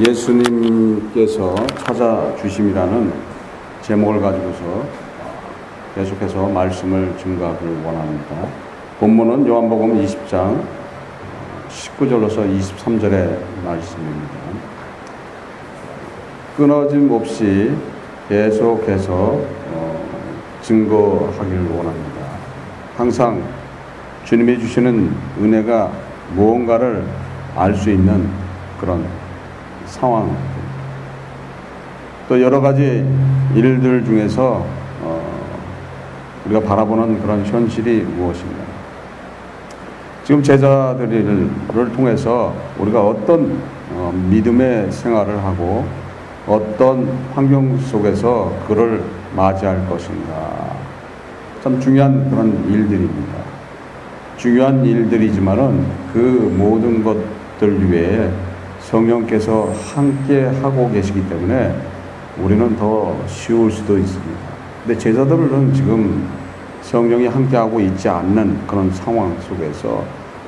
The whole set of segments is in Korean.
예수님께서 찾아주심이라는 제목을 가지고서 계속해서 말씀을 증거하길 원합니다. 본문은 요한복음 20장 19절로서 23절의 말씀입니다. 끊어짐 없이 계속해서 증거하기를 원합니다. 항상 주님이 주시는 은혜가 무언가를 알 수 있는 그런 상황, 또 여러 가지 일들 중에서 우리가 바라보는 그런 현실이 무엇인가. 지금 제자들을 통해서 우리가 어떤 믿음의 생활을 하고 어떤 환경 속에서 그를 맞이할 것인가. 참 중요한 그런 일들입니다. 중요한 일들이지만은 그 모든 것들 위에 성령께서 함께 하고 계시기 때문에 우리는 더 쉬울 수도 있습니다. 근데 제자들은 지금 성령이 함께하고 있지 않는 그런 상황 속에서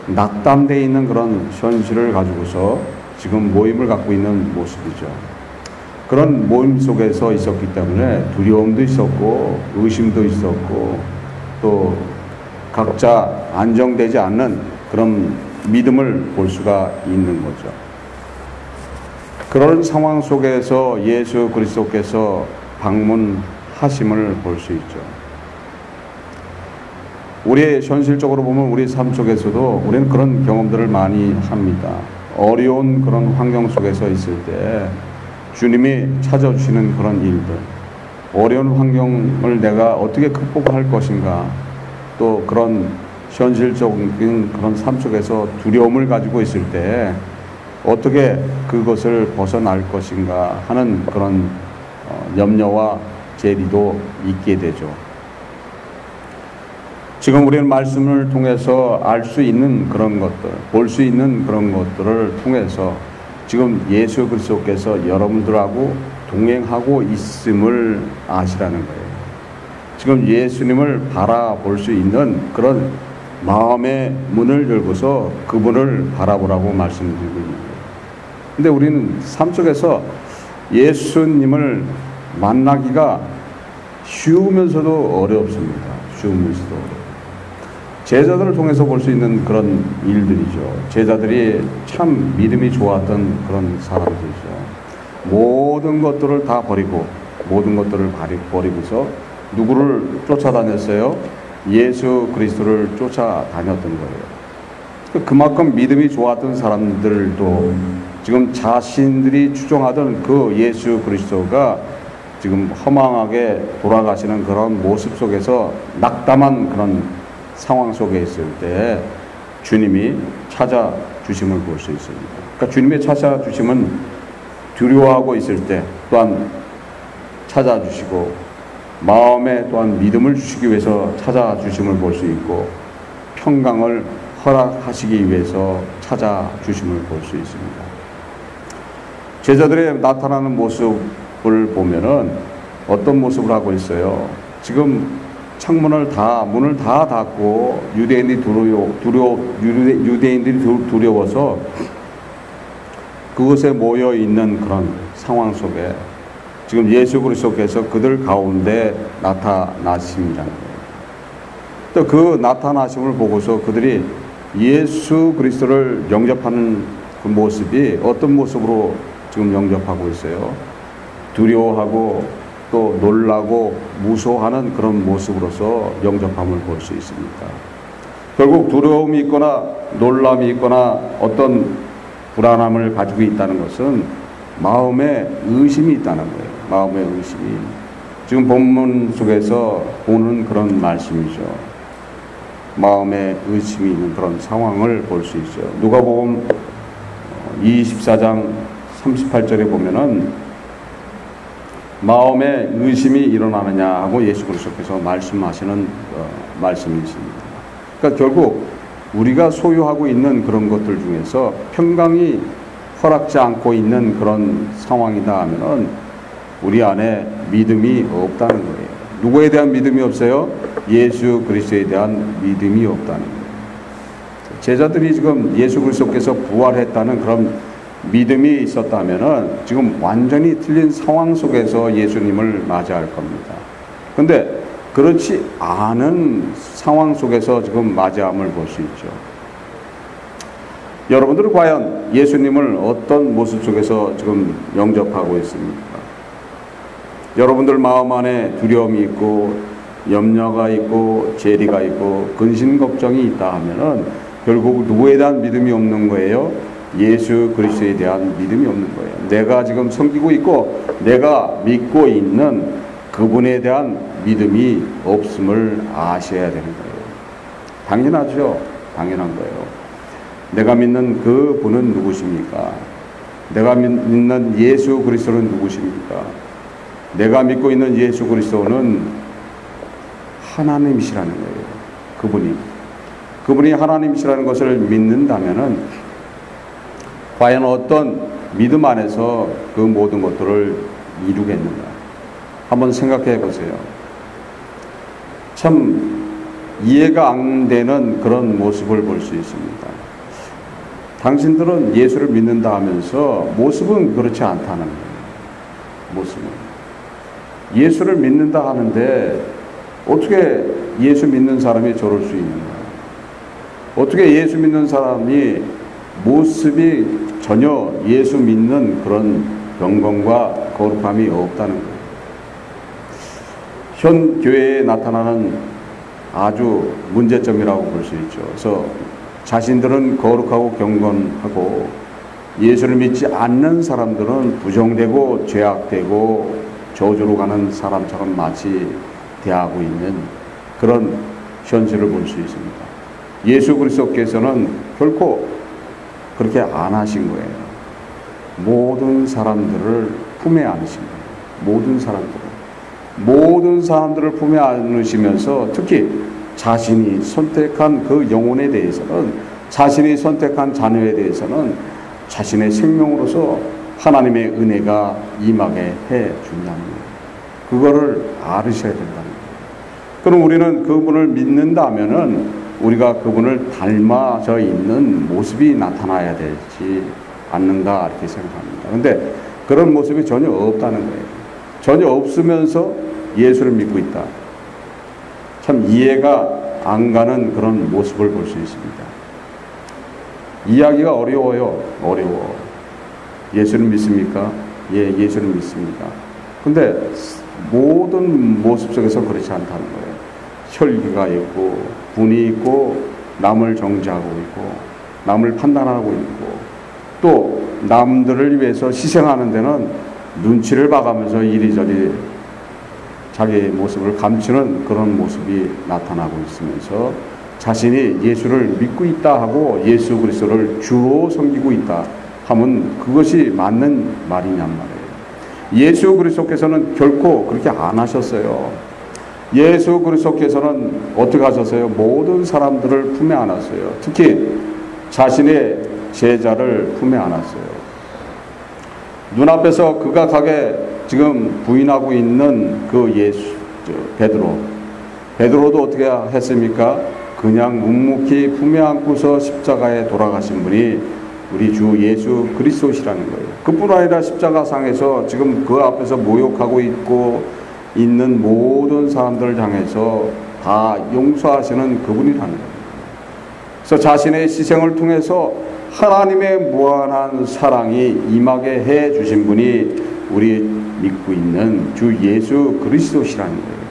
낙담되어 있는 그런 현실을 가지고서 지금 모임을 갖고 있는 모습이죠. 그런 모임 속에서 있었기 때문에 두려움도 있었고 의심도 있었고 또 각자 안정되지 않는 그런 믿음을 볼 수가 있는 거죠. 그런 상황 속에서 예수 그리스도께서 방문하심을 볼 수 있죠. 우리의 현실적으로 보면 우리 삶 속에서도 우리는 그런 경험들을 많이 합니다. 어려운 그런 환경 속에서 있을 때 주님이 찾아주시는 그런 일들, 어려운 환경을 내가 어떻게 극복할 것인가, 또 그런 현실적인 그런 삶 속에서 두려움을 가지고 있을 때 어떻게 그것을 벗어날 것인가 하는 그런 염려와 재리도 있게 되죠. 지금 우리는 말씀을 통해서 알 수 있는 그런 것들, 볼 수 있는 그런 것들을 통해서 지금 예수 그리스도께서 여러분들하고 동행하고 있음을 아시라는 거예요. 지금 예수님을 바라볼 수 있는 그런 마음의 문을 열고서 그분을 바라보라고 말씀드리고 있는 거예요. 근데 우리는 삶 속에서 예수님을 만나기가 쉬우면서도 어렵습니다. 쉬우면서도 어렵습니다. 제자들을 통해서 볼 수 있는 그런 일들이죠. 제자들이 참 믿음이 좋았던 그런 사람들이죠. 모든 것들을 다 버리고 모든 것들을 버리고서 누구를 쫓아다녔어요? 예수 그리스도를 쫓아다녔던 거예요. 그만큼 믿음이 좋았던 사람들도 지금 자신들이 추종하던 그 예수 그리스도가 지금 허망하게 돌아가시는 그런 모습 속에서 낙담한 그런 상황 속에 있을 때 주님이 찾아주심을 볼 수 있습니다. 그러니까 주님의 찾아주심은 두려워하고 있을 때 또한 찾아주시고 마음에 또한 믿음을 주시기 위해서 찾아주심을 볼 수 있고 평강을 허락하시기 위해서 찾아주심을 볼 수 있습니다. 제자들의 나타나는 모습을 보면은 어떤 모습을 하고 있어요? 지금 문을 다 닫고 유대인들이 두려워서 그곳에 모여 있는 그런 상황 속에 지금 예수 그리스도께서 그들 가운데 나타나심이라는 거예요. 또 그 나타나심을 보고서 그들이 예수 그리스도를 영접하는 그 모습이 어떤 모습으로 지금 영접하고 있어요? 두려워하고 또 놀라고 무서워하는 그런 모습으로서 영접함을 볼 수 있습니다. 결국 두려움이 있거나 놀람이 있거나 어떤 불안함을 가지고 있다는 것은 마음에 의심이 있다는 거예요. 마음의 의심이. 지금 본문 속에서 보는 그런 말씀이죠. 마음에 의심이 있는 그런 상황을 볼 수 있죠. 누가복음 24장 38절에 보면은 마음에 의심이 일어나느냐 하고 예수 그리스도께서 말씀하시는 말씀이 있습니다. 그러니까 결국 우리가 소유하고 있는 그런 것들 중에서 평강이 허락지 않고 있는 그런 상황이다 하면은 우리 안에 믿음이 없다는 거예요. 누구에 대한 믿음이 없어요? 예수 그리스도에 대한 믿음이 없다는 거예요. 제자들이 지금 예수 그리스도께서 부활했다는 그런 믿음이 있었다면은 지금 완전히 틀린 상황 속에서 예수님을 맞이할 겁니다. 근데 그렇지 않은 상황 속에서 지금 맞이함을 볼 수 있죠. 여러분들은 과연 예수님을 어떤 모습 속에서 지금 영접하고 있습니까? 여러분들 마음 안에 두려움이 있고 염려가 있고 재리가 있고 근심 걱정이 있다 하면은 결국 누구에 대한 믿음이 없는 거예요? 예수 그리스도에 대한 믿음이 없는 거예요. 내가 지금 섬기고 있고 내가 믿고 있는 그분에 대한 믿음이 없음을 아셔야 되는 거예요. 당연하죠. 당연한 거예요. 내가 믿는 그 분은 누구십니까? 내가 믿는 예수 그리스도는 누구십니까? 내가 믿고 있는 예수 그리스도는 하나님이시라는 거예요. 그분이 하나님이시라는 것을 믿는다면은 과연 어떤 믿음 안에서 그 모든 것들을 이루겠는가? 한번 생각해 보세요. 참 이해가 안 되는 그런 모습을 볼 수 있습니다. 당신들은 예수를 믿는다 하면서 모습은 그렇지 않다는 거예요. 모습은. 예수를 믿는다 하는데 어떻게 예수 믿는 사람이 저럴 수 있는가? 어떻게 예수 믿는 사람이 모습이 전혀 예수 믿는 그런 경건과 거룩함이 없다는 거예요. 현 교회에 나타나는 아주 문제점이라고 볼 수 있죠. 그래서 자신들은 거룩하고 경건하고 예수를 믿지 않는 사람들은 부정되고 죄악되고 저주로 가는 사람처럼 마치 대하고 있는 그런 현실을 볼 수 있습니다. 예수 그리스도께서는 결코 그렇게 안 하신 거예요. 모든 사람들을 품에 안으신 거예요. 모든 사람들을 품에 안으시면서 특히 자신이 선택한 그 영혼에 대해서는, 자신이 선택한 자녀에 대해서는 자신의 생명으로서 하나님의 은혜가 임하게 해 준다는 거예요. 그거를 알으셔야 된다는 거예요. 그럼 우리는 그분을 믿는다면은 우리가 그분을 닮아져 있는 모습이 나타나야 되지 않는가 이렇게 생각합니다. 그런데 그런 모습이 전혀 없다는 거예요. 전혀 없으면서 예수를 믿고 있다. 참 이해가 안 가는 그런 모습을 볼 수 있습니다. 이야기가 어려워요. 어려워. 예수를 믿습니까? 예, 예수를 믿습니다. 근데 모든 모습 속에서 그렇지 않다는 거예요. 혈기가 있고 분이 있고 남을 정죄하고 있고 남을 판단하고 있고 또 남들을 위해서 희생하는 데는 눈치를 봐가면서 이리저리 자기의 모습을 감추는 그런 모습이 나타나고 있으면서 자신이 예수를 믿고 있다 하고 예수 그리스도를 주로 섬기고 있다 하면 그것이 맞는 말이냔 말이에요. 예수 그리스도께서는 결코 그렇게 안 하셨어요. 예수 그리스도께서는 어떻게 하셨어요? 모든 사람들을 품에 안았어요. 특히 자신의 제자를 품에 안았어요. 눈앞에서 극악하게 지금 부인하고 있는 그 예수, 베드로도 어떻게 했습니까? 그냥 묵묵히 품에 안고서 십자가에 돌아가신 분이 우리 주 예수 그리스도시라는 거예요. 그뿐 아니라 십자가상에서 지금 그 앞에서 모욕하고 있는 모든 사람들을 향해서 다 용서하시는 그분이라는 거예요. 그래서 자신의 희생을 통해서 하나님의 무한한 사랑이 임하게 해 주신 분이 우리 믿고 있는 주 예수 그리스도시라는 거예요.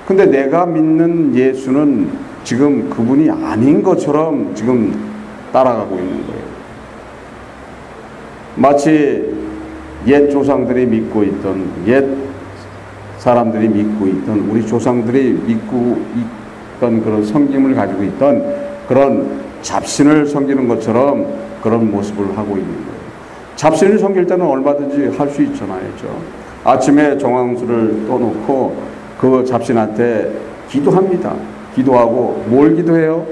근데 내가 믿는 예수는 지금 그분이 아닌 것처럼 지금 따라가고 있는 거예요. 마치 옛 조상들이 믿고 있던, 옛 사람들이 믿고 있던, 우리 조상들이 믿고 있던 그런 섬김을 가지고 있던 그런 잡신을 섬기는 것처럼 그런 모습을 하고 있는 거예요. 잡신을 섬길 때는 얼마든지 할 수 있잖아요. 아침에 정황수를 떠놓고 그 잡신한테 기도합니다. 기도하고 뭘 기도해요?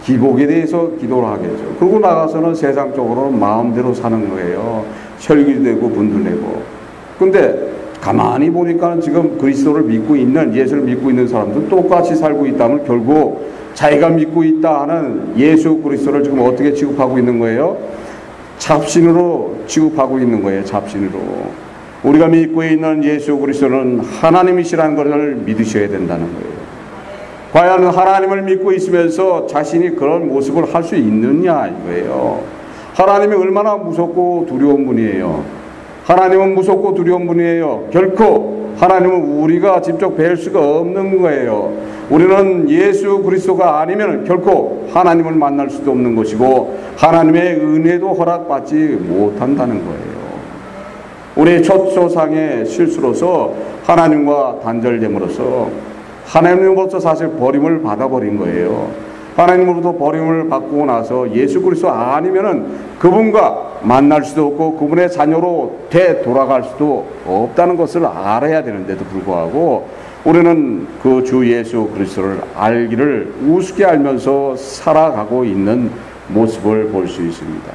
기복에 대해서 기도를 하겠죠. 그러고 나가서는 세상적으로는 마음대로 사는 거예요. 혈기도 되고 분도 내고. 근데 가만히 보니까 지금 그리스도를 믿고 있는, 예수를 믿고 있는 사람도 똑같이 살고 있다면 결국 자기가 믿고 있다 하는 예수 그리스도를 지금 어떻게 취급하고 있는 거예요? 잡신으로 취급하고 있는 거예요. 잡신으로. 우리가 믿고 있는 예수 그리스도는 하나님이시라는 것을 믿으셔야 된다는 거예요. 과연 하나님을 믿고 있으면서 자신이 그런 모습을 할 수 있느냐 이거예요. 하나님이 얼마나 무섭고 두려운 분이에요. 하나님은 무섭고 두려운 분이에요. 결코 하나님은 우리가 직접 뵐 수가 없는 거예요. 우리는 예수 그리스도가 아니면 결코 하나님을 만날 수도 없는 것이고 하나님의 은혜도 허락받지 못한다는 거예요. 우리 첫 조상의 실수로서 하나님과 단절됨으로써 하나님으로부터 사실 버림을 받아버린 거예요. 하나님으로부터 버림을 받고 나서 예수 그리스도 아니면은 그분과 만날 수도 없고 그분의 자녀로 되돌아갈 수도 없다는 것을 알아야 되는데도 불구하고 우리는 그 주 예수 그리스도를 알기를 우습게 알면서 살아가고 있는 모습을 볼 수 있습니다.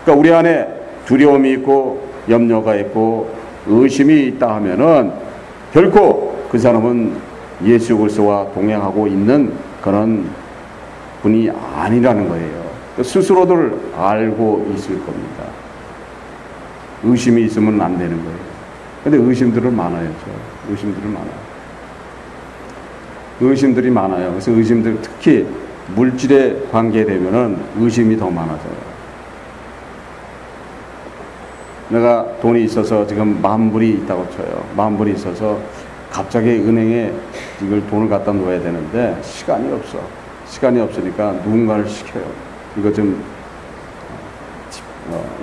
그러니까 우리 안에 두려움이 있고 염려가 있고 의심이 있다 하면은 결코 그 사람은 예수 그리스도와 동행하고 있는 그런 분이 아니라는 거예요. 스스로들 알고 있을 겁니다. 의심이 있으면 안 되는 거예요. 근데 의심들은 많아요. 의심들이 많아요. 그래서 의심들 특히 물질에 관계되면은 의심이 더 많아져요. 내가 돈이 있어서 지금 10,000불이 있다고 쳐요. 10,000불이 있어서 갑자기 은행에 이걸 돈을 갖다 놓아야 되는데 시간이 없어. 시간이 없으니까 누군가를 시켜요. 이거 좀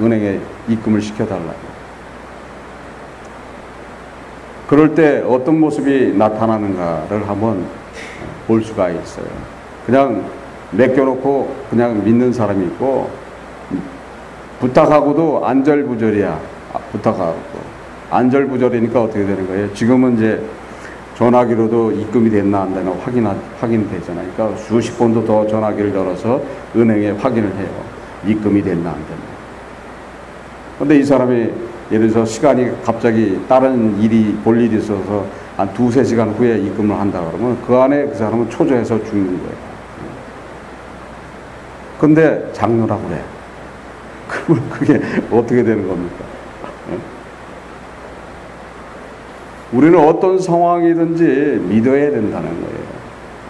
은행에 입금을 시켜달라고. 그럴 때 어떤 모습이 나타나는가를 한번 볼 수가 있어요. 그냥 맡겨놓고 그냥 믿는 사람이 있고 부탁하고도 안절부절이야. 부탁하고 안절부절이니까 어떻게 되는 거예요? 지금은 이제 전화기로도 입금이 됐나 안 됐나 확인되잖아요. 그러니까 수십 번도 더 전화기를 열어서 은행에 확인을 해요. 입금이 됐나 안 됐나. 근데 이 사람이 예를 들어서 시간이 갑자기 다른 일이 볼 일이 있어서 한 2-3시간 후에 입금을 한다 그러면 그 안에 그 사람은 초조해서 죽는 거예요. 근데 장로라고 그래. 그러면 그게 어떻게 되는 겁니까? 우리는 어떤 상황이든지 믿어야 된다는 거예요.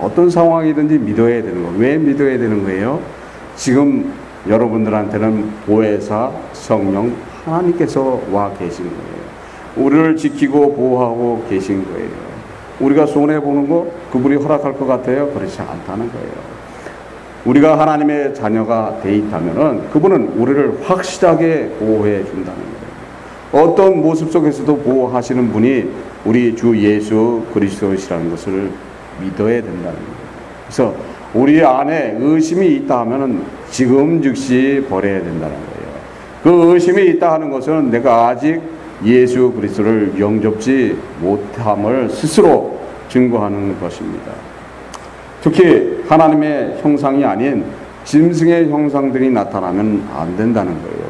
어떤 상황이든지 믿어야 되는 거예요. 왜 믿어야 되는 거예요? 지금 여러분들한테는 보혜사, 성령, 하나님께서 와 계신 거예요. 우리를 지키고 보호하고 계신 거예요. 우리가 손해보는 거 그분이 허락할 것 같아요? 그렇지 않다는 거예요. 우리가 하나님의 자녀가 돼 있다면은 그분은 우리를 확실하게 보호해 준다는 거예요. 어떤 모습 속에서도 보호하시는 분이 우리 주 예수 그리스도시라는 것을 믿어야 된다는 거예요. 그래서 우리 안에 의심이 있다 하면은 지금 즉시 버려야 된다는 거예요. 그 의심이 있다 하는 것은 내가 아직 예수 그리스도를 영접지 못함을 스스로 증거하는 것입니다. 특히 하나님의 형상이 아닌 짐승의 형상들이 나타나면 안 된다는 거예요.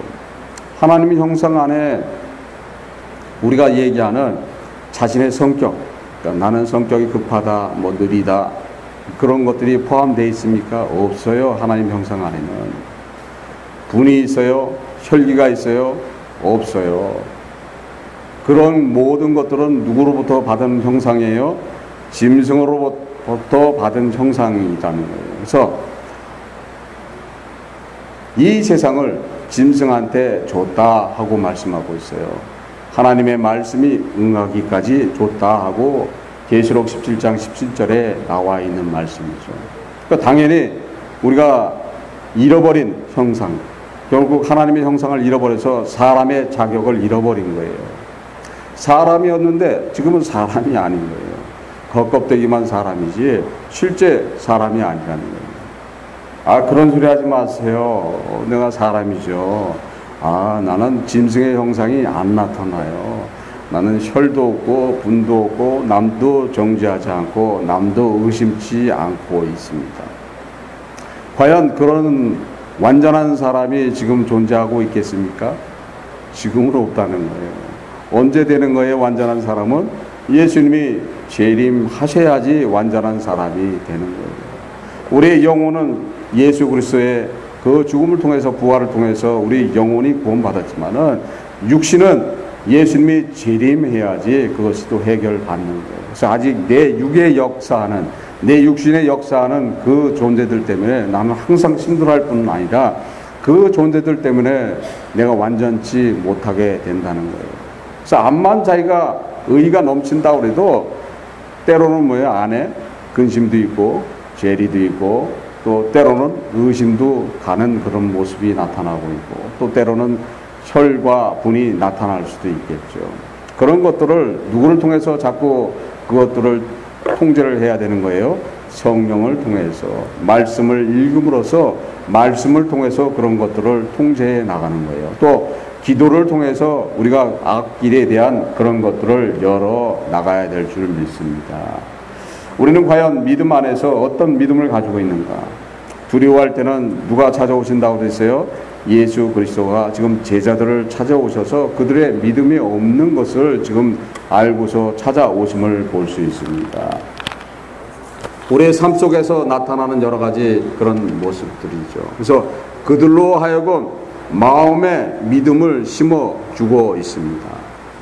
하나님의 형상 안에 우리가 얘기하는 자신의 성격, 그러니까 나는 성격이 급하다, 뭐 느리다, 그런 것들이 포함되어 있습니까? 없어요. 하나님 형상 안에는. 분이 있어요? 혈기가 있어요? 없어요. 그런 모든 것들은 누구로부터 받은 형상이에요? 짐승으로부터 받은 형상이라는 거예요. 그래서 이 세상을 짐승한테 줬다 하고 말씀하고 있어요. 하나님의 말씀이 응하기까지 줬다 하고 계시록 17장 17절에 나와 있는 말씀이죠. 그러니까 당연히 우리가 잃어버린 형상, 결국 하나님의 형상을 잃어버려서 사람의 자격을 잃어버린 거예요. 사람이었는데 지금은 사람이 아닌 거예요. 겉껍데기만 사람이지 실제 사람이 아니라는 거예요. 아, 그런 소리 하지 마세요. 내가 사람이죠. 아, 나는 짐승의 형상이 안 나타나요. 나는 혈도 없고 분도 없고 남도 정죄하지 않고 남도 의심치 않고 있습니다. 과연 그런 완전한 사람이 지금 존재하고 있겠습니까? 지금은 없다는 거예요. 언제 되는 거예요? 완전한 사람은 예수님이 재림하셔야지 완전한 사람이 되는 거예요. 우리의 영혼은 예수 그리스도의 그 죽음을 통해서 부활을 통해서 우리 영혼이 구원받았지만은 육신은 예수님이 재림해야지 그것이 또 해결받는 거예요. 그래서 아직 내 육의 역사하는, 내 육신의 역사하는 그 존재들 때문에 나는 항상 힘들어할 뿐만 아니라 그 존재들 때문에 내가 완전치 못하게 된다는 거예요. 그래서 암만 자기가 의의가 넘친다고 해도 때로는 뭐예요? 안에 근심도 있고 죄리도 있고 또 때로는 의심도 가는 그런 모습이 나타나고 있고 또 때로는 혈과 분이 나타날 수도 있겠죠. 그런 것들을 누구를 통해서 자꾸 그것들을 통제를 해야 되는 거예요? 성령을 통해서 말씀을 읽음으로써 말씀을 통해서 그런 것들을 통제해 나가는 거예요. 또 기도를 통해서 우리가 악길에 대한 그런 것들을 열어 나가야 될 줄 믿습니다. 우리는 과연 믿음 안에서 어떤 믿음을 가지고 있는가? 두려워할 때는 누가 찾아오신다고 그랬어요? 예수 그리스도가 지금 제자들을 찾아오셔서 그들의 믿음이 없는 것을 지금 알고서 찾아오심을 볼 수 있습니다. 우리의 삶 속에서 나타나는 여러 가지 그런 모습들이죠. 그래서 그들로 하여금 마음의 믿음을 심어주고 있습니다.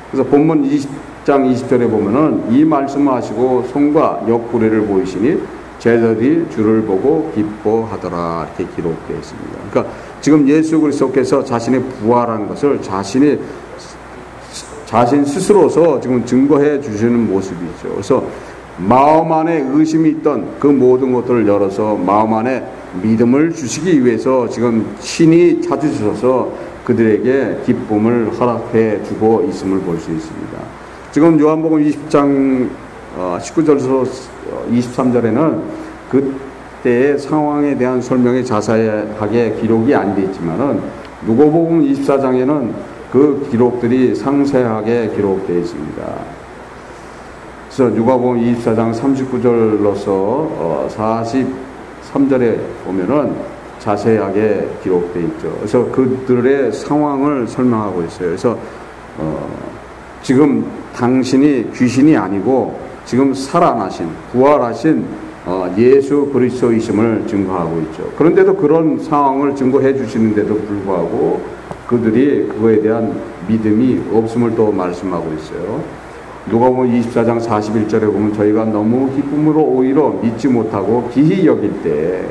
그래서 본문 20장 20절에 보면은 이 말씀을 하시고 손과 옆구리를 보이시니 제자들이 주를 보고 기뻐하더라 이렇게 기록되어 있습니다. 그러니까 지금 예수 그리스도께서 자신의 부활한 것을 자신 스스로서 지금 증거해 주시는 모습이죠. 그래서 마음 안에 의심이 있던 그 모든 것들을 열어서 마음 안에 믿음을 주시기 위해서 지금 신이 찾으셔서 그들에게 기쁨을 허락해 주고 있음을 볼 수 있습니다. 지금 요한복음 20장 19절에서 23절에는 그때의 상황에 대한 설명이 자세하게 기록이 안 되어 있지만은 누가복음 24장에는 그 기록들이 상세하게 기록되어 있습니다. 그래서 누가복음 24장 39절로서 43절에 보면은 자세하게 기록되어 있죠. 그래서 그들의 상황을 설명하고 있어요. 그래서 지금 당신이 귀신이 아니고 지금 살아나신 부활하신 예수 그리스도이심을 증거하고 있죠. 그런데도 그런 상황을 증거해 주시는데도 불구하고 그들이 그거에 대한 믿음이 없음을 또 말씀하고 있어요. 누가복음 24장 41절에 보면 저희가 너무 기쁨으로 오히려 믿지 못하고 기히 여길 때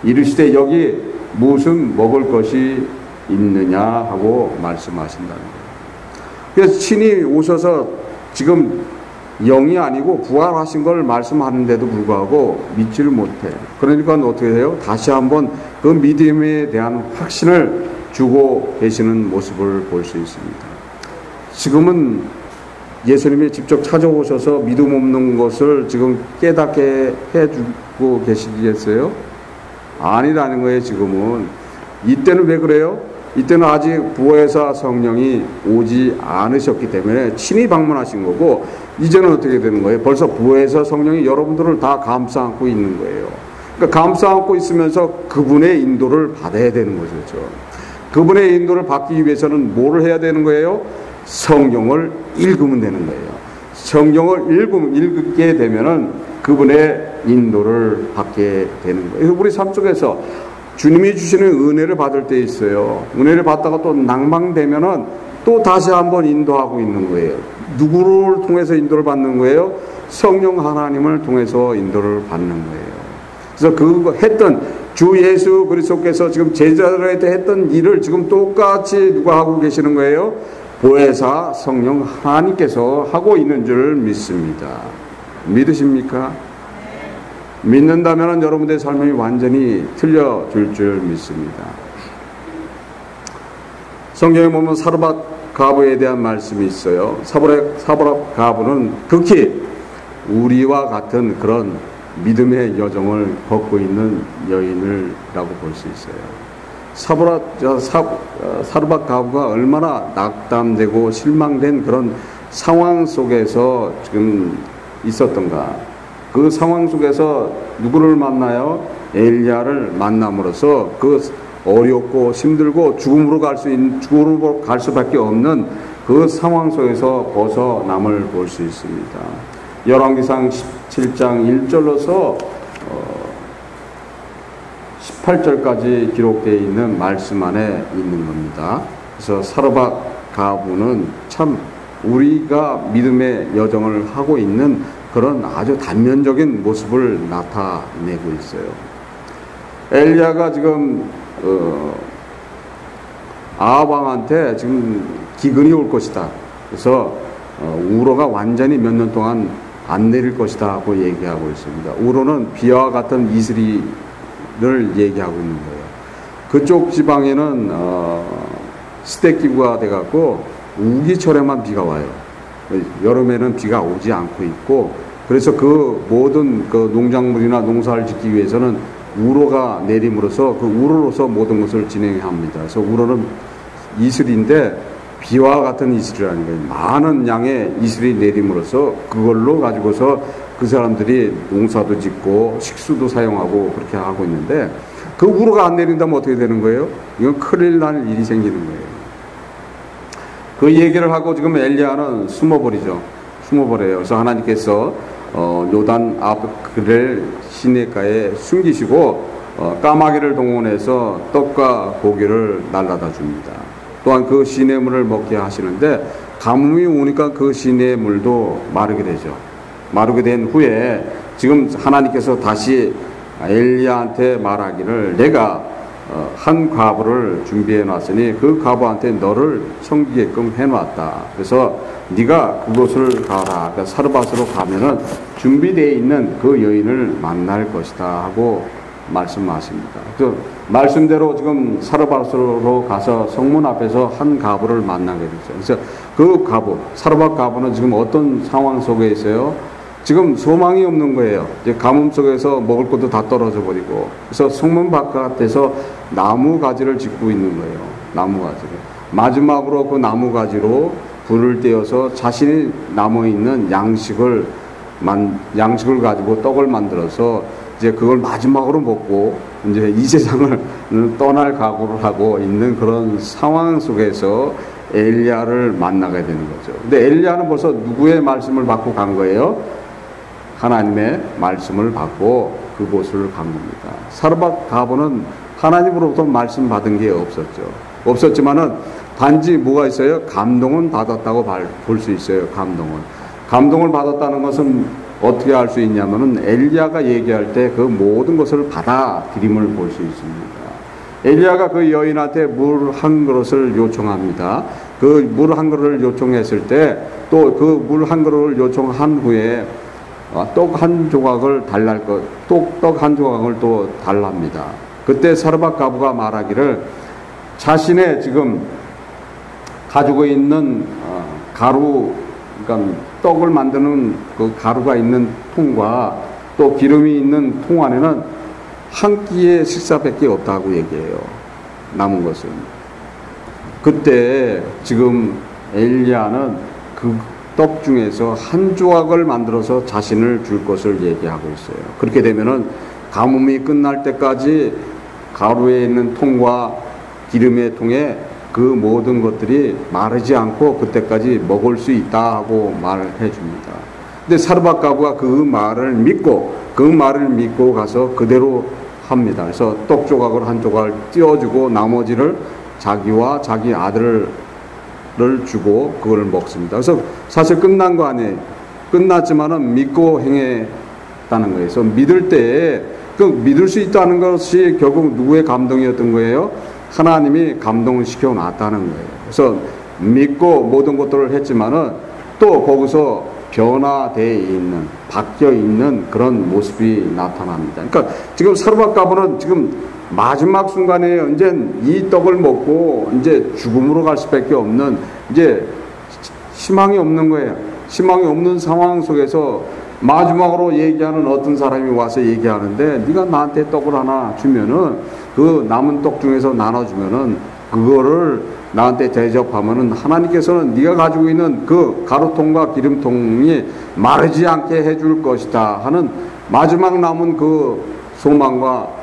이르시되 여기 무슨 먹을 것이 있느냐 하고 말씀하신다는 거예요. 그래서 친히 오셔서 지금 영이 아니고 부활하신 걸 말씀하는데도 불구하고 믿지를 못해. 그러니까 어떻게 해요? 다시 한번 그 믿음에 대한 확신을 주고 계시는 모습을 볼 수 있습니다. 지금은 예수님이 직접 찾아오셔서 믿음 없는 것을 지금 깨닫게 해주고 계시겠어요? 아니라는 거예요. 지금은. 이때는 왜 그래요? 이때는 아직 부활사 성령이 오지 않으셨기 때문에 친히 방문하신 거고, 이제는 어떻게 되는 거예요? 벌써 부활사 성령이 여러분들을 다 감싸 안고 있는 거예요. 그러니까 감싸 안고 있으면서 그분의 인도를 받아야 되는 거죠. 그분의 인도를 받기 위해서는 뭐를 해야 되는 거예요? 성경을 읽으면 되는 거예요. 성경을 읽게 되면은 그분의 인도를 받게 되는 거예요. 그래서 우리 삶 속에서 주님이 주시는 은혜를 받을 때 있어요. 은혜를 받다가 또 낭망되면은 또 다시 한번 인도하고 있는 거예요. 누구를 통해서 인도를 받는 거예요? 성령 하나님을 통해서 인도를 받는 거예요. 그래서 그거 했던 주 예수 그리스도께서 지금 제자들한테 했던 일을 지금 똑같이 누가 하고 계시는 거예요? 보혜사 성령 하나님께서 하고 있는 줄 믿습니다. 믿으십니까? 믿는다면 여러분들의 삶이 완전히 틀려질 줄 믿습니다. 성경에 보면 사르밧 가부에 대한 말씀이 있어요. 사르밧 가부는 극히 우리와 같은 그런 믿음의 여정을 걷고 있는 여인이라고 볼 수 있어요. 사르밧 가부가 얼마나 낙담되고 실망된 그런 상황 속에서 지금 있었던가. 그 상황 속에서 누구를 만나요? 엘리야를 만남으로써 그 어렵고 힘들고 죽음으로 갈 수밖에 없는 그 상황 속에서 벗어남을 볼 수 있습니다. 열왕기상 17장 1절로서 18절까지 기록되어 있는 말씀 안에 있는 겁니다. 그래서 사르밧 가부는 참 우리가 믿음의 여정을 하고 있는 그런 아주 단면적인 모습을 나타내고 있어요. 엘리야가 지금 아합 왕한테 지금 기근이 올 것이다. 그래서 우로가 완전히 몇 년 동안 안 내릴 것이다 하고 얘기하고 있습니다. 우로는 비와 같은 이슬이를 얘기하고 있는 거예요. 그쪽 지방에는 스택기구가 돼갖고 우기철에만 비가 와요. 여름에는 비가 오지 않고 있고, 그래서 그 모든 그 농작물이나 농사를 짓기 위해서는 우로가 내림으로써 그 우로로서 모든 것을 진행합니다. 그래서 우로는 이슬인데 비와 같은 이슬이라는 거예요. 많은 양의 이슬이 내림으로써 그걸로 가지고서 그 사람들이 농사도 짓고 식수도 사용하고 그렇게 하고 있는데, 그 우로가 안 내린다면 어떻게 되는 거예요? 이건 큰일 날 일이 생기는 거예요. 그 얘기를 하고 지금 엘리야는 숨어버려요. 그래서 하나님께서 요단 앞을 시내가에 숨기시고 까마귀를 동원해서 떡과 고기를 날라다 줍니다. 또한 그 시내물을 먹게 하시는데, 가뭄이 오니까 그 시내물도 마르게 되죠. 마르게 된 후에 지금 하나님께서 다시 엘리야한테 말하기를, 내가 한 과부를 준비해 놨으니 그 과부한테 너를 섬기게끔 해놨다. 그래서 네가 그곳을 가라. 그러니까 사르밧으로 가면은 준비되어 있는 그 여인을 만날 것이다 하고 말씀하십니다. 그 말씀대로 지금 사르밧으로 가서 성문 앞에서 한 과부를 만나게 되죠. 그래서 그 과부, 사르밧 과부는 지금 어떤 상황 속에 있어요? 지금 소망이 없는 거예요. 이제 가뭄 속에서 먹을 것도 다 떨어져 버리고, 그래서 성문 바깥에서 나무 가지를 짓고 있는 거예요. 나무 가지를. 마지막으로 그 나무 가지로 불을 떼어서 자신이 남아 있는 양식을 가지고 떡을 만들어서 이제 그걸 마지막으로 먹고 이제 이 세상을 떠날 각오를 하고 있는 그런 상황 속에서 엘리야를 만나게 되는 거죠. 근데 엘리야는 벌써 누구의 말씀을 받고 간 거예요? 하나님의 말씀을 받고 그곳을 간 겁니다. 사르밧 과부는 하나님으로부터 말씀 받은 게 없었지만은 단지 뭐가 있어요? 감동은 받았다고 볼 수 있어요. 감동을 받았다는 것은 어떻게 알 수 있냐면은 엘리야가 얘기할 때 그 모든 것을 받아들임을 볼 수 있습니다. 엘리야가 그 여인한테 물 한 그릇을 요청합니다. 그 물 한 그릇을 요청했을 때 또 그 물 한 그릇을 요청한 후에 떡 한 조각을 떡 한 조각을 또 달랍니다. 그때 사르밧 과부가 말하기를, 자신의 지금 가지고 있는 가루, 그러니까 떡을 만드는 그 가루가 있는 통과 또 기름이 있는 통 안에는 한 끼의 식사밖에 없다고 얘기해요. 남은 것은. 그때 지금 엘리야는 그 떡 중에서 한 조각을 만들어서 자신을 줄 것을 얘기하고 있어요. 그렇게 되면은 가뭄이 끝날 때까지 가루에 있는 통과 기름의 통에 그 모든 것들이 마르지 않고 그때까지 먹을 수 있다 하고 말을 해줍니다. 근데 사르밧 과부가 그 말을 믿고 가서 그대로 합니다. 그래서 떡 조각을 한 조각을 띄워주고 나머지를 자기와 자기 아들을 주고 그걸 먹습니다. 그래서 사실 끝난 거 아니에요. 끝났지만은 믿고 행했다는 거예요. 그래서 믿을 때에 그 믿을 수 있다는 것이 결국 누구의 감동이었던 거예요? 하나님이 감동을 시켜놨다는 거예요. 그래서 믿고 모든 것들을 했지만은 또 거기서 변화되어 있는, 바뀌어 있는 그런 모습이 나타납니다. 그러니까 지금 사르밧 과부는 지금 마지막 순간에 이제 이 떡을 먹고 이제 죽음으로 갈 수밖에 없는, 이제 희망이 없는 거예요. 희망이 없는 상황 속에서 마지막으로 얘기하는 어떤 사람이 와서 얘기하는데, 네가 나한테 떡을 하나 주면은 그 남은 떡 중에서 나눠주면은 그거를 나한테 대접하면은 하나님께서는 네가 가지고 있는 그 가루통과 기름통이 마르지 않게 해줄 것이다 하는 마지막 남은 그 소망과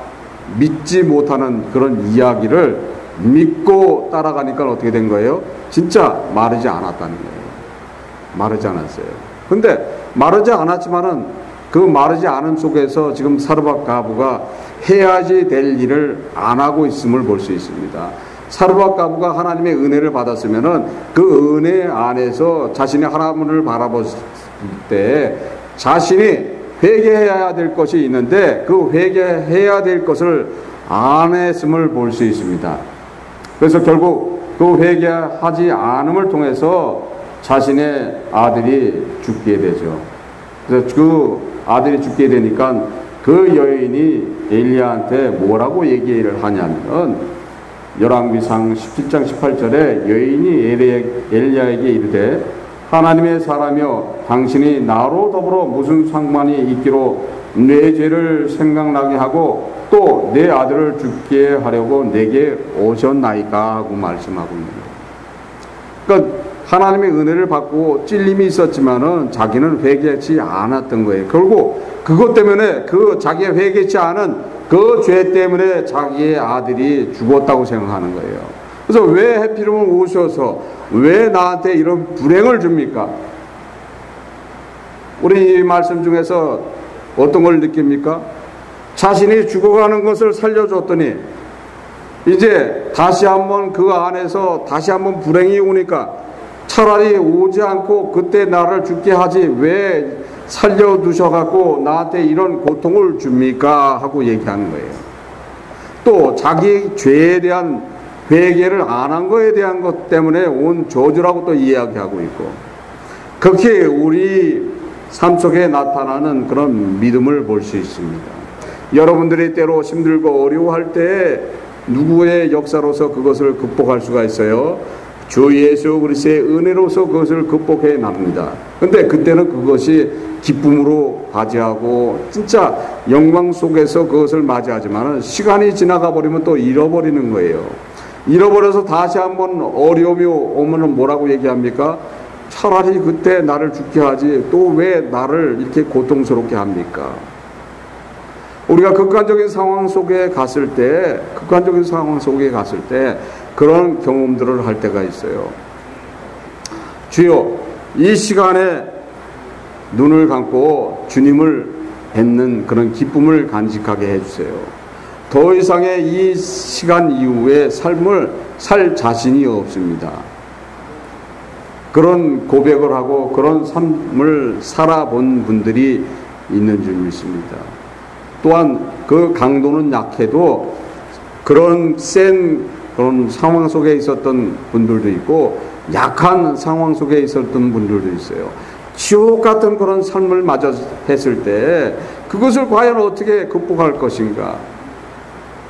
믿지 못하는 그런 이야기를 믿고 따라가니까 어떻게 된 거예요? 진짜 마르지 않았다는 거예요. 마르지 않았어요. 근데 마르지 않았지만은 그 마르지 않은 속에서 지금 사르밧 과부가 해야지 될 일을 안 하고 있음을 볼 수 있습니다. 사르밧 과부가 하나님의 은혜를 받았으면은 그 은혜 안에서 자신의 하나님을 바라봤을 때 자신이 회개해야 될 것이 있는데 그 회개해야 될 것을 안 했음을 볼 수 있습니다. 그래서 결국 그 회개하지 않음을 통해서 자신의 아들이 죽게 되죠. 그래서 그 아들이 죽게 되니까 그 여인이 엘리야한테 뭐라고 얘기를 하냐면, 열왕기상 17장 18절에 여인이 엘리야에게 이르되 하나님의 사람이여 당신이 나로 더불어 무슨 상관이 있기로 내 죄를 생각나게 하고 또 내 아들을 죽게 하려고 내게 오셨나이까 하고 말씀하고 있는 거예요. 그러니까 하나님의 은혜를 받고 찔림이 있었지만은 자기는 회개하지 않았던 거예요. 결국 그것 때문에 그 자기가 회개하지 않은 그 죄 때문에 자기의 아들이 죽었다고 생각하는 거예요. 그래서 왜 하필이면 오셔서 왜 나한테 이런 불행을 줍니까? 우리 이 말씀 중에서 어떤 걸 느낍니까? 자신이 죽어가는 것을 살려줬더니 이제 다시 한번 그 안에서 다시 한번 불행이 오니까 차라리 오지 않고 그때 나를 죽게 하지 왜 살려두셔갖고 나한테 이런 고통을 줍니까? 하고 얘기하는 거예요. 또 자기 죄에 대한 회개를 안 한 거에 대한 것 때문에 온 저주라고 또 이야기하고 있고, 그렇게 우리 삶 속에 나타나는 그런 믿음을 볼 수 있습니다. 여러분들이 때로 힘들고 어려워할 때 누구의 역사로서 그것을 극복할 수가 있어요? 주 예수 그리스도의 은혜로서 그것을 극복해 납니다. 근데 그때는 그것이 기쁨으로 맞이하고 진짜 영광 속에서 그것을 맞이하지만 시간이 지나가 버리면 또 잃어버리는 거예요. 잃어버려서 다시 한번 어려움이 오면 뭐라고 얘기합니까? 차라리 그때 나를 죽게 하지 또 왜 나를 이렇게 고통스럽게 합니까? 우리가 극단적인 상황 속에 갔을 때 그런 경험들을 할 때가 있어요. 주여, 이 시간에 눈을 감고 주님을 뵙는 그런 기쁨을 간직하게 해주세요. 더 이상의 이 시간 이후의 삶을 살 자신이 없습니다. 그런 고백을 하고 그런 삶을 살아본 분들이 있는 줄 믿습니다. 또한 그 강도는 약해도 그런 센 그런 상황 속에 있었던 분들도 있고 약한 상황 속에 있었던 분들도 있어요. 지옥 같은 그런 삶을 맞아 했을 때 그것을 과연 어떻게 극복할 것인가?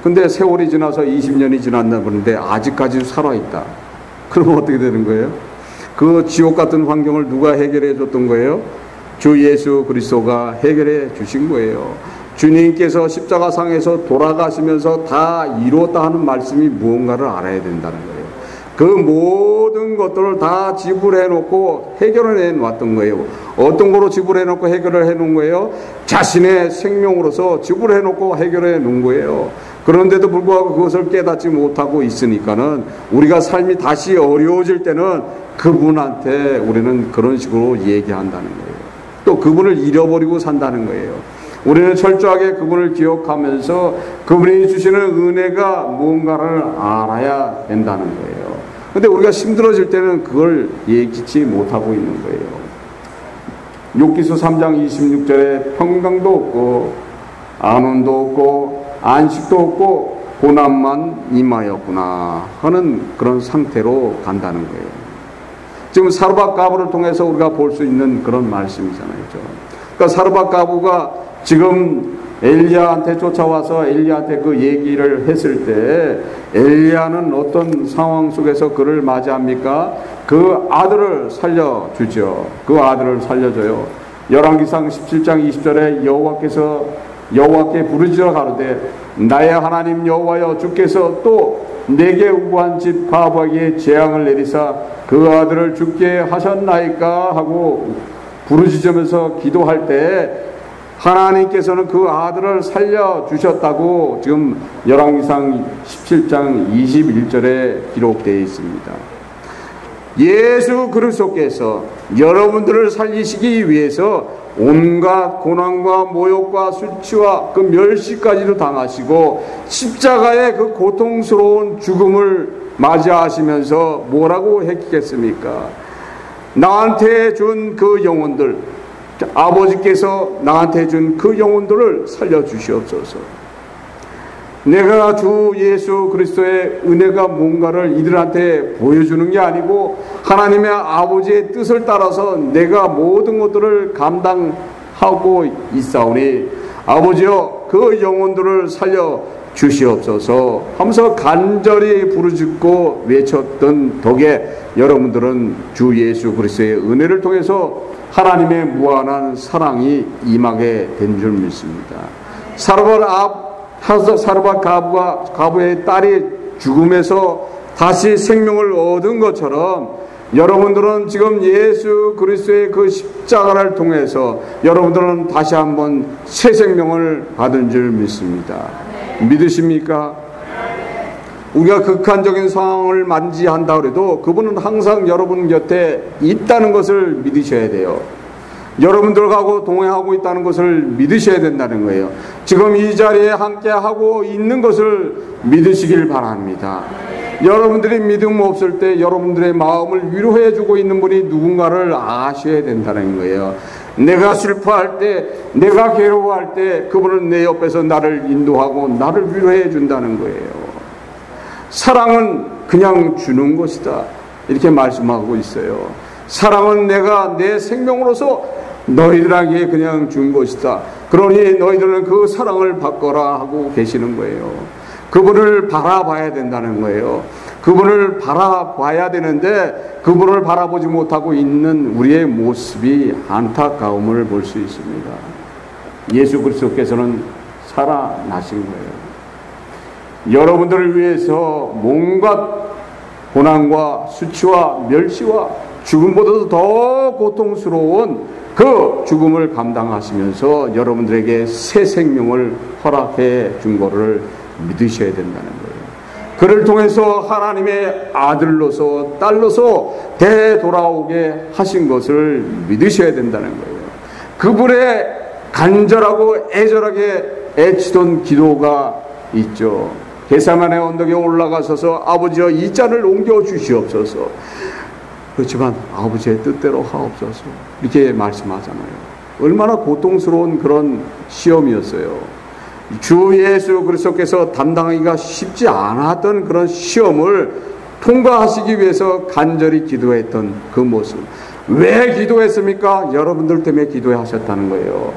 근데 세월이 지나서 20년이 지났나 보는데 아직까지 살아있다. 그러면 어떻게 되는 거예요? 그 지옥 같은 환경을 누가 해결해 줬던 거예요? 주 예수 그리스도가 해결해 주신 거예요. 주님께서 십자가상에서 돌아가시면서 다 이루었다 하는 말씀이 무언가를 알아야 된다는 거예요. 그 모든 것들을 다 지불해 놓고 해결을 해 놨던 거예요. 어떤 거로 지불해 놓고 해결을 해 놓은 거예요? 자신의 생명으로서 지불해 놓고 해결해 놓은 거예요. 그런데도 불구하고 그것을 깨닫지 못하고 있으니까는 우리가 삶이 다시 어려워질 때는 그분한테 우리는 그런 식으로 얘기한다는 거예요. 또 그분을 잃어버리고 산다는 거예요. 우리는 철저하게 그분을 기억하면서 그분이 주시는 은혜가 무언가를 알아야 된다는 거예요. 근데 우리가 힘들어질 때는 그걸 예기치 못하고 있는 거예요. 욥기서 3장 26절에 평강도 없고 안온도 없고 안식도 없고 고난만 임하였구나 하는 그런 상태로 간다는 거예요. 지금 사르밧 가부를 통해서 우리가 볼 수 있는 그런 말씀이잖아요. 그러니까 사르밧 가부가 지금 엘리야한테 쫓아와서 엘리야한테 그 얘기를 했을 때 엘리야는 어떤 상황 속에서 그를 맞이합니까? 그 아들을 살려주죠. 그 아들을 살려줘요. 열왕기상 17장 20절에 여호와께 부르짖어 가로되 나의 하나님 여호와여 주께서 또 내게 우고한 집 가부에게 재앙을 내리사 그 아들을 죽게 하셨나이까 하고 부르짖으면서 기도할 때 하나님께서는 그 아들을 살려주셨다고 지금 열왕기상 17장 21절에 기록되어 있습니다. 예수 그리스도께서 여러분들을 살리시기 위해서 온갖 고난과 모욕과 수치와 그 멸시까지도 당하시고 십자가의 그 고통스러운 죽음을 맞이하시면서 뭐라고 했겠습니까? 나한테 준 그 영혼들, 아버지께서 나한테 준 그 영혼들을 살려주시옵소서. 내가 주 예수 그리스도의 은혜가 뭔가를 이들한테 보여주는 게 아니고 하나님의 아버지의 뜻을 따라서 내가 모든 것들을 감당하고 있사오니 아버지여 그 영혼들을 살려 주시옵소서 하면서 간절히 부르짖고 외쳤던 덕에 여러분들은 주 예수 그리스도의 은혜를 통해서 하나님의 무한한 사랑이 임하게 된 줄 믿습니다. 사르밧 가부의 딸이 죽음에서 다시 생명을 얻은 것처럼 여러분들은 지금 예수 그리스도의 그 십자가를 통해서 여러분들은 다시 한번 새 생명을 받은 줄 믿습니다. 믿으십니까? 우리가 극한적인 상황을 맞이한다 그래도 그분은 항상 여러분 곁에 있다는 것을 믿으셔야 돼요. 여러분들하고 동행하고 있다는 것을 믿으셔야 된다는 거예요. 지금 이 자리에 함께 하고 있는 것을 믿으시길 바랍니다. 여러분들이 믿음 없을 때 여러분들의 마음을 위로해 주고 있는 분이 누군가를 아셔야 된다는 거예요. 내가 슬퍼할 때, 내가 괴로워할 때 그분은 내 옆에서 나를 인도하고 나를 위로해 준다는 거예요. 사랑은 그냥 주는 것이다, 이렇게 말씀하고 있어요. 사랑은 내가 내 생명으로서 너희들에게 그냥 준 것이다. 그러니 너희들은 그 사랑을 받거라 하고 계시는 거예요. 그분을 바라봐야 된다는 거예요. 그분을 바라봐야 되는데 그분을 바라보지 못하고 있는 우리의 모습이 안타까움을 볼 수 있습니다. 예수 그리스도께서는 살아나신 거예요. 여러분들을 위해서 온갖 고난과 수치와 멸시와 죽음보다도 더 고통스러운 그 죽음을 감당하시면서 여러분들에게 새 생명을 허락해 준 것을 믿으셔야 된다는 거예요. 그를 통해서 하나님의 아들로서 딸로서 되돌아오게 하신 것을 믿으셔야 된다는 거예요. 그분의 간절하고 애절하게 애치던 기도가 있죠. 겟세마네 언덕에 올라가셔서 아버지여 이 잔을 옮겨 주시옵소서. 그렇지만 아버지의 뜻대로 하옵소서, 이렇게 말씀하잖아요. 얼마나 고통스러운 그런 시험이었어요. 주 예수 그리스도께서 담당하기가 쉽지 않았던 그런 시험을 통과하시기 위해서 간절히 기도했던 그 모습. 왜 기도했습니까? 여러분들 때문에 기도하셨다는 거예요.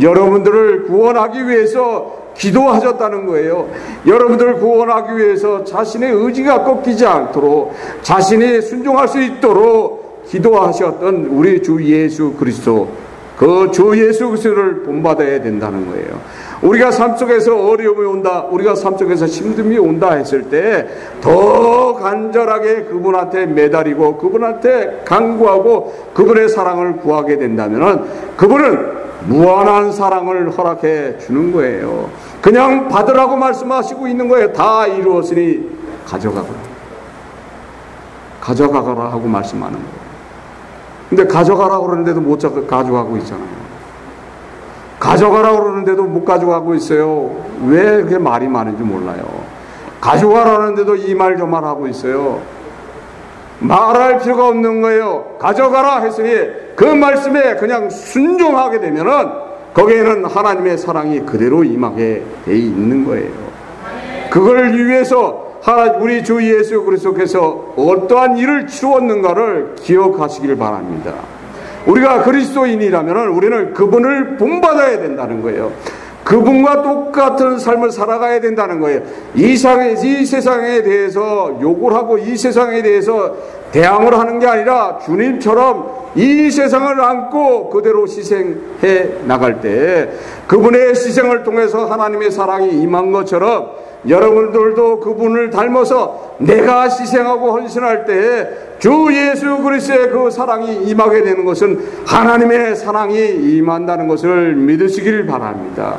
여러분들을 구원하기 위해서 기도하셨다는 거예요. 여러분들을 구원하기 위해서 자신의 의지가 꺾이지 않도록, 자신이 순종할 수 있도록 기도하셨던 우리 주 예수 그리스도, 그 주 예수 그리스도를 본받아야 된다는 거예요. 우리가 삶 속에서 어려움이 온다, 우리가 삶 속에서 힘듦이 온다 했을 때 더 간절하게 그분한테 매달리고 그분한테 간구하고 그분의 사랑을 구하게 된다면 그분은 무한한 사랑을 허락해 주는 거예요. 그냥 받으라고 말씀하시고 있는 거예요. 다 이루었으니 가져가거라, 가져가거라 하고 말씀하는 거예요. 근데 가져가라 그러는데도 못 가져가고 있잖아요. 가져가라 그러는데도 못 가져가고 있어요. 왜 그게 말이 많은지 몰라요. 가져가라는데도 이 말 저 말 하고 있어요. 말할 필요가 없는 거예요. 가져가라 했으니 그 말씀에 그냥 순종하게 되면은 거기에는 하나님의 사랑이 그대로 임하게 돼 있는 거예요. 그걸 위해서 우리 주 예수 그리스도께서 어떠한 일을 치루었는가를 기억하시길 바랍니다. 우리가 그리스도인이라면 우리는 그분을 본받아야 된다는 거예요. 그분과 똑같은 삶을 살아가야 된다는 거예요. 이 세상에 대해서 욕을 하고 이 세상에 대해서 대항을 하는 게 아니라 주님처럼 이 세상을 안고 그대로 희생해 나갈 때 그분의 희생을 통해서 하나님의 사랑이 임한 것처럼 여러분들도 그분을 닮아서 내가 희생하고 헌신할 때 주 예수 그리스도의 그 사랑이 임하게 되는 것은 하나님의 사랑이 임한다는 것을 믿으시길 바랍니다.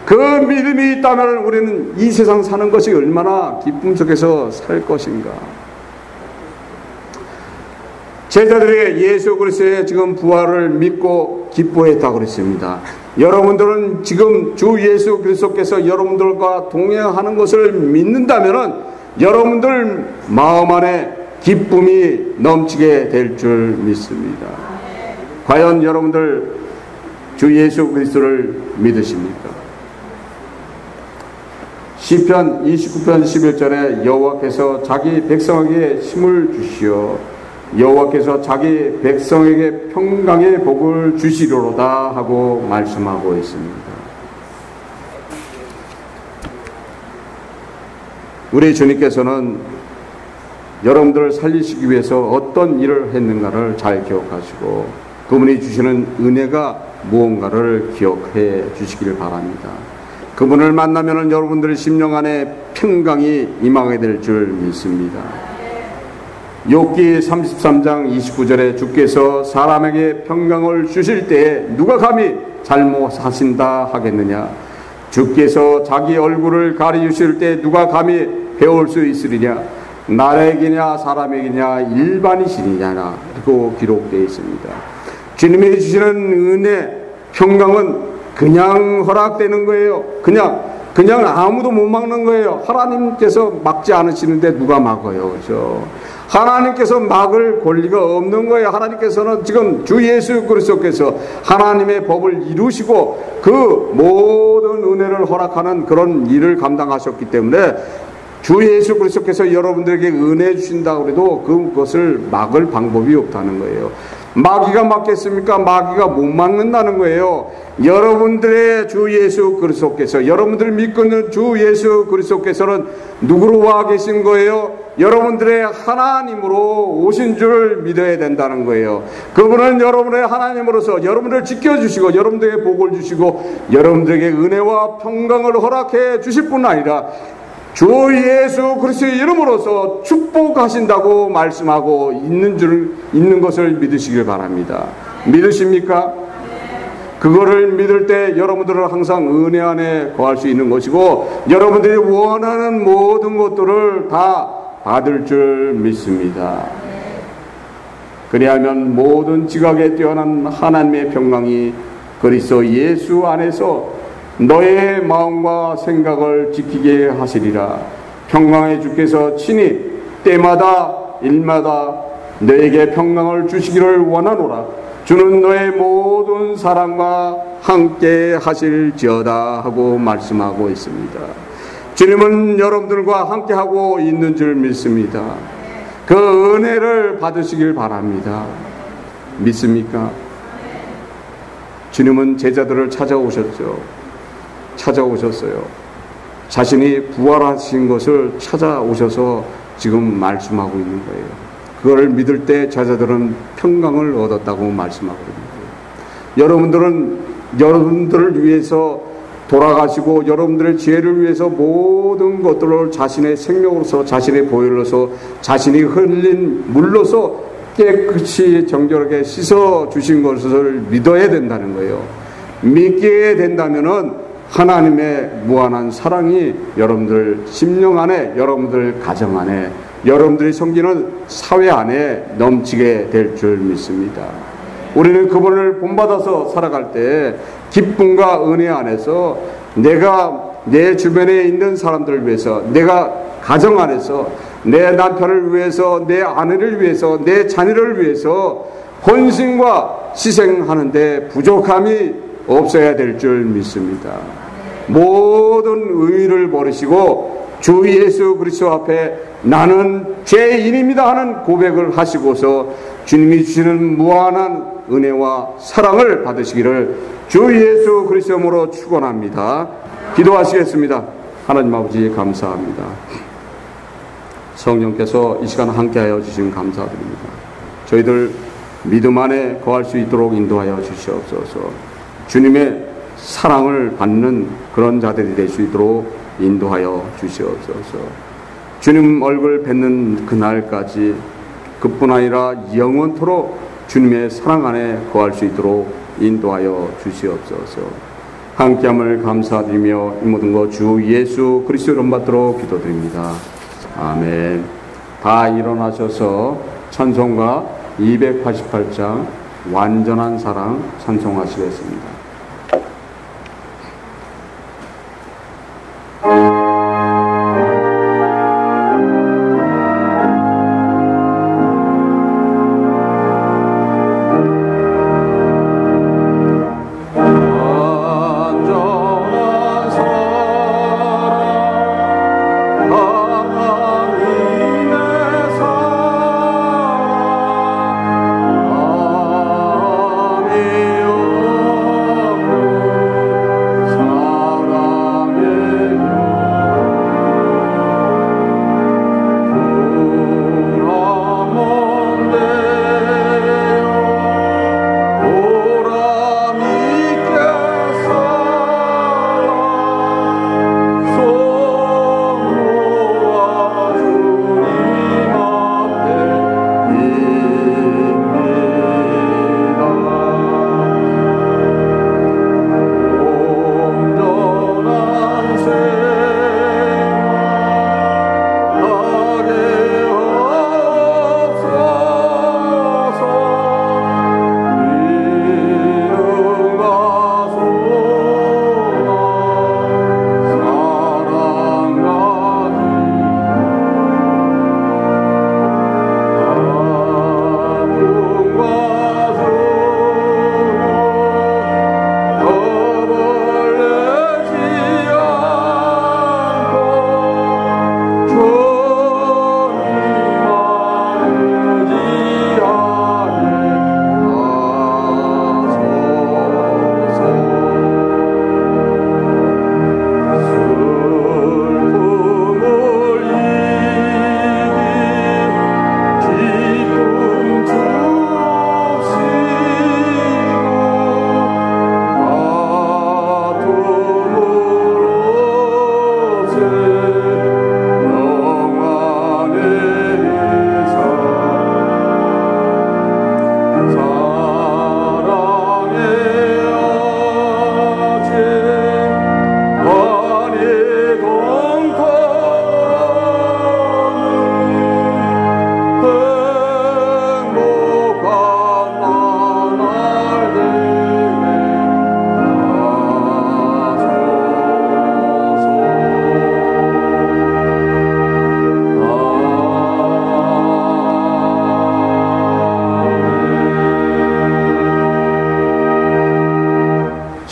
그 믿음이 있다면 우리는 이 세상 사는 것이 얼마나 기쁨 속에서 살 것인가. 제자들이 예수 그리스도의 지금 부활을 믿고 기뻐했다고 그랬습니다. 여러분들은 지금 주 예수 그리스도께서 여러분들과 동행하는 것을 믿는다면 여러분들 마음 안에 기쁨이 넘치게 될 줄 믿습니다. 과연 여러분들 주 예수 그리스도를 믿으십니까? 시편 29편 11절에 여호와께서 자기 백성에게 힘을 주시어 여호와께서 자기 백성에게 평강의 복을 주시리로다 하고 말씀하고 있습니다. 우리 주님께서는 여러분들을 살리시기 위해서 어떤 일을 했는가를 잘 기억하시고 그분이 주시는 은혜가 무언가를 기억해 주시길 바랍니다. 그분을 만나면 여러분들의 심령 안에 평강이 임하게 될 줄 믿습니다. 욥기 33장 29절에 주께서 사람에게 평강을 주실 때에 누가 감히 잘못하신다 하겠느냐. 주께서 자기 얼굴을 가리주실 때 누가 감히 배울 수 있으리냐. 나에게냐 사람에게냐 일반이시리냐 라고 기록되어 있습니다. 주님이 주시는 은혜 평강은 그냥 허락되는 거예요. 그냥 아무도 못 막는 거예요. 하나님께서 막지 않으시는데 누가 막아요? 그렇죠? 하나님께서 막을 권리가 없는 거예요. 하나님께서는 지금 주 예수 그리스도께서 하나님의 법을 이루시고 그 모든 은혜를 허락하는 그런 일을 감당하셨기 때문에 주 예수 그리스도께서 여러분들에게 은혜 주신다고 해도 그것을 막을 방법이 없다는 거예요. 마귀가 막겠습니까? 마귀가 못 막는다는 거예요. 여러분들의 주 예수 그리스도께서, 여러분들을 믿고 있는 주 예수 그리스도께서는 누구로 와 계신 거예요? 여러분들의 하나님으로 오신 줄 믿어야 된다는 거예요. 그분은 여러분의 하나님으로서 여러분들을 지켜주시고 여러분들에게 복을 주시고 여러분들에게 은혜와 평강을 허락해 주실 뿐 아니라 주 예수 그리스도의 이름으로서 축복하신다고 말씀하고 있는 것을 믿으시길 바랍니다. 믿으십니까? 그거를 믿을 때 여러분들은 항상 은혜 안에 거할 수 있는 것이고 여러분들이 원하는 모든 것들을 다 받을 줄 믿습니다. 그리하면 모든 지각에 뛰어난 하나님의 평강이 그리스도 예수 안에서 너의 마음과 생각을 지키게 하시리라. 평강의 주께서 친히 때마다 일마다 너에게 평강을 주시기를 원하노라. 주는 너의 모든 사랑과 함께 하실지어다 하고 말씀하고 있습니다. 주님은 여러분들과 함께 하고 있는 줄 믿습니다. 그 은혜를 받으시길 바랍니다. 믿습니까? 주님은 제자들을 찾아오셨어요. 자신이 부활하신 것을 찾아오셔서 지금 말씀하고 있는 거예요. 그걸 믿을 때 제자들은 평강을 얻었다고 말씀하고 있는 거예요. 여러분들을 위해서 돌아가시고 여러분들의 죄를 위해서 모든 것들을 자신의 생명으로서 자신의 보혈로서 자신이 흘린 물로서 깨끗이 정결하게 씻어 주신 것을 믿어야 된다는 거예요. 믿게 된다면은 하나님의 무한한 사랑이 여러분들 심령 안에, 여러분들 가정 안에, 여러분들이 섬기는 사회 안에 넘치게 될 줄 믿습니다. 우리는 그분을 본받아서 살아갈 때 기쁨과 은혜 안에서 내가 내 주변에 있는 사람들을 위해서, 내가 가정 안에서 내 남편을 위해서, 내 아내를 위해서, 내 자녀를 위해서 헌신과 희생하는데 부족함이 없어야 될 줄 믿습니다. 모든 의의를 버리시고 주 예수 그리스도 앞에 나는 죄인입니다 하는 고백을 하시고서 주님이 주시는 무한한 은혜와 사랑을 받으시기를 주 예수 그리스도로 축원합니다. 기도하시겠습니다. 하나님 아버지 감사합니다. 성령께서 이 시간 함께하여 주신 감사드립니다. 저희들 믿음 안에 거할 수 있도록 인도하여 주시옵소서. 주님의 사랑을 받는 그런 자들이 될 수 있도록 인도하여 주시옵소서. 주님 얼굴 뵙는 그날까지 그뿐 아니라 영원토록 주님의 사랑 안에 거할 수 있도록 인도하여 주시옵소서. 함께함을 감사드리며 이 모든 것 주 예수 그리스도 이름 받도록 기도드립니다. 아멘. 다 일어나셔서 찬송가 288장 완전한 사랑 찬송하시겠습니다. 아미요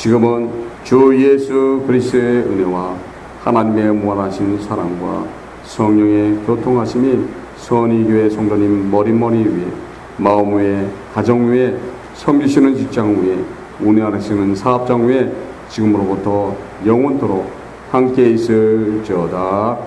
지금은 주 예수 그리스도의 은혜와 하나님의 무한하신 사랑과 성령의 교통하심이 선의교회 성도님 머리머리 위에, 마음 위에, 가정 위에, 섬기시는 직장 위에, 운행하시는 사업장 위에 지금으로부터 영원토록 함께 있을지어다.